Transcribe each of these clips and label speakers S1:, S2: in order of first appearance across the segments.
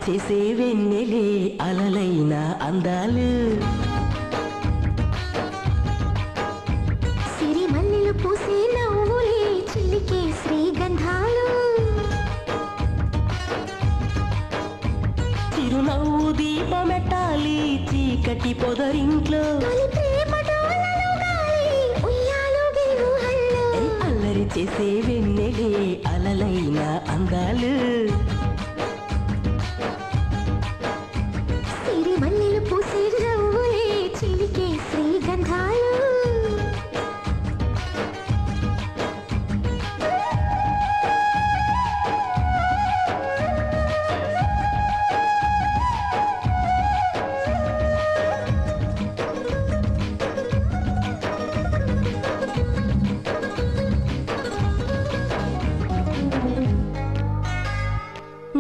S1: చేసే వెన్నెలే అలలైన అందాలు
S2: సిరిమల్లెలు పూసే నవ్వులే చిలికే శ్రీగంధాలు
S1: చిరునవ్వు దీపమెట్టాలి చీకటి పొదరింట్లో అల్లరి చేసే వెన్నెలే అలలైన అందాలు
S2: సిరిమల్లెలు పూసే నవ్వులే చిలికే శ్రీగంధాలు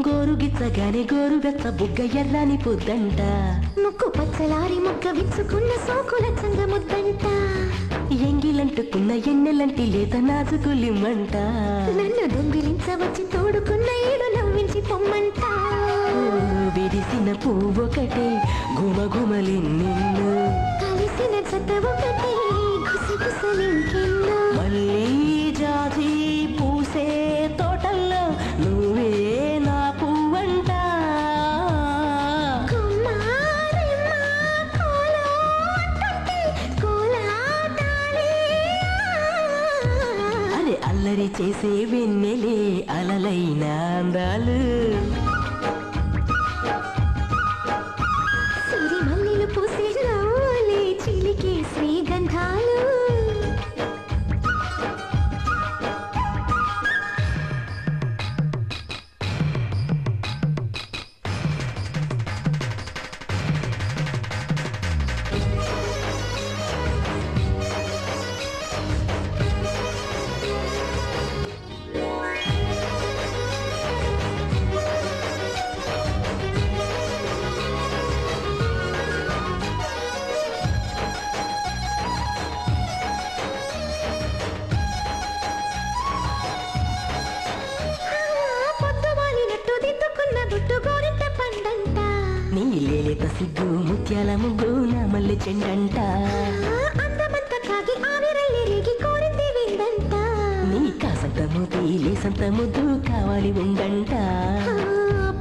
S1: గోరుగిచ్చగానే గోరుగచ్చ బుగ్గ ఎర్రాని పొద్దంట
S2: ముక్కు పచ్చలారి ముగ్గ విచ్చుకున్న సోకుల చంగ ముద్దంట
S1: ఎంగిలంటుకున్న ఎన్నెలంటి లేత నాజుకులిమ్మంట
S2: నన్ను దొంగిలించవచ్చి తోడుకున్న ఏడు నవ్వించి పొమ్మంట
S1: విరిసిన పువ్వొకటే గుమగుమలిన్నెన్ను
S2: కలిసిన జత ఒకటి గుసగుసలింకెన్నో
S1: మళ్ళీ జాజి పూసే తోటల్లో నువ్వే నా పువ్వంట అరే అల్లరి చేసే వెన్నెలే అలలైన అందాలు
S2: సిరిమల్లెలు పూసే నవ్వులే చిలికే శ్రీగంధాలు
S1: నీ లేలేత సిగ్గు ముత్యాల ముగ్గు నా మల్లె చెండంట
S2: అందమంత కాగి ఆవిరల్లి రేగి కోరింది విందంట
S1: నీ కాసంత ముద్ది లేసంత ముద్దు కావాలి ఉండంట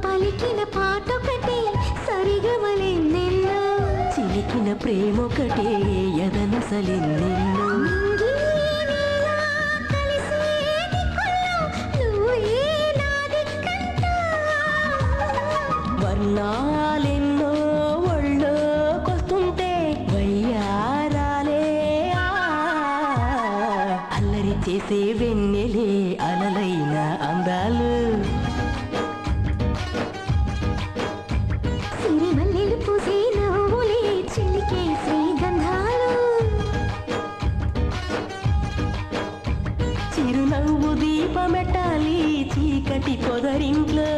S2: పలికిన పాటొకటే సరిగమలే నిన్ను
S1: చిలికిన ప్రేమొకటే ఎదనసలి నిన్ను వర్ణాలెన్నో ఒళ్ళోకొస్తుంటే వయ్యారాలే అల్లరి చేసే వెన్నెలే అలలైన అందాలు
S2: సిరిమల్లెలు పూసే నవ్వులే చిలికే శ్రీగంధాలు
S1: చిరునవ్వు దీపమెట్టాలి చీకటి పొదరింట్లో